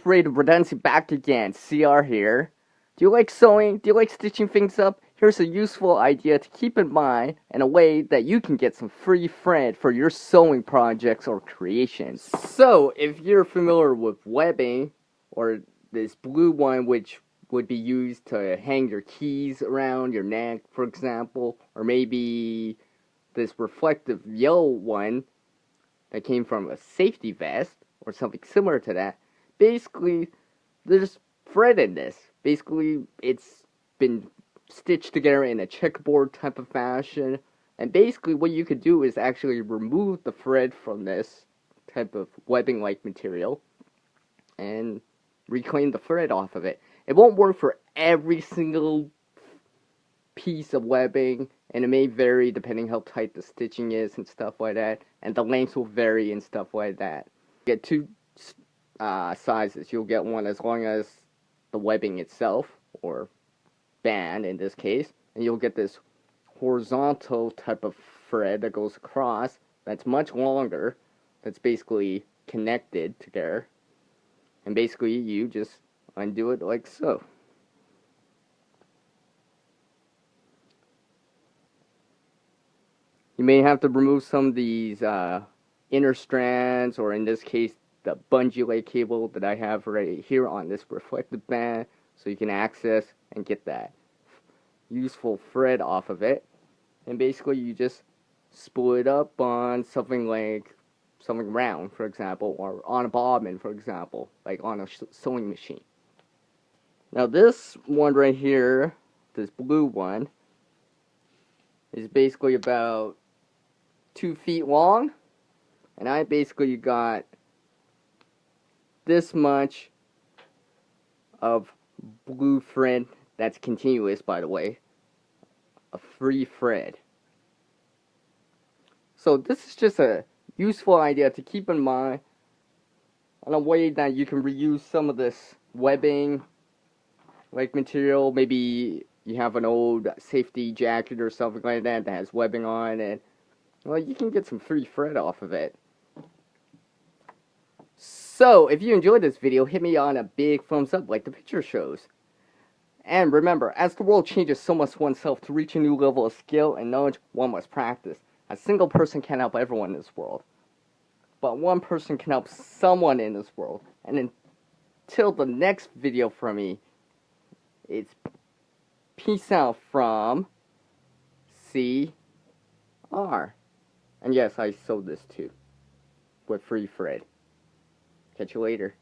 Creative Redundancy back again. CR here. Do you like sewing? Do you like stitching things up? Here's a useful idea to keep in mind and a way that you can get some free thread for your sewing projects or creations. So, if you're familiar with webbing, or this blue one which would be used to hang your keys around your neck, for example, or maybe this reflective yellow one that came from a safety vest, or something similar to that. Basically, there's thread in this. Basically, it's been stitched together in a checkerboard type of fashion. And basically, what you could do is actually remove the thread from this type of webbing-like material and reclaim the thread off of it. It won't work for every single piece of webbing, and it may vary depending how tight the stitching is and stuff like that, and the lengths will vary and stuff like that. You get two sizes. You'll get one as long as the webbing itself, or band in this case, and you'll get this horizontal type of thread that goes across that's much longer, that's basically connected together, and basically you just undo it like so. You may have to remove some of these inner strands, or in this case the bungee leg cable that I have right here on this reflective band, so you can access and get that useful thread off of it. And basically you just spool it up on something round, for example, or on a bobbin, for example, like on a sewing machine. Now this one right here, this blue one, is basically about 2 feet long, and I basically got this much of blue thread that's continuous, by the way, a free thread. So this is just a useful idea to keep in mind, on a way that you can reuse some of this webbing like material. Maybe you have an old safety jacket or something like that that has webbing on it. Well, you can get some free thread off of it. So, if you enjoyed this video, hit me on a big thumbs up like the picture shows. And remember, as the world changes, so must oneself. To reach a new level of skill and knowledge, one must practice. A single person can't help everyone in this world, but one person can help someone in this world. And until the next video from me, it's peace out from CR. And yes, I sewed this too, with free thread. Catch you later.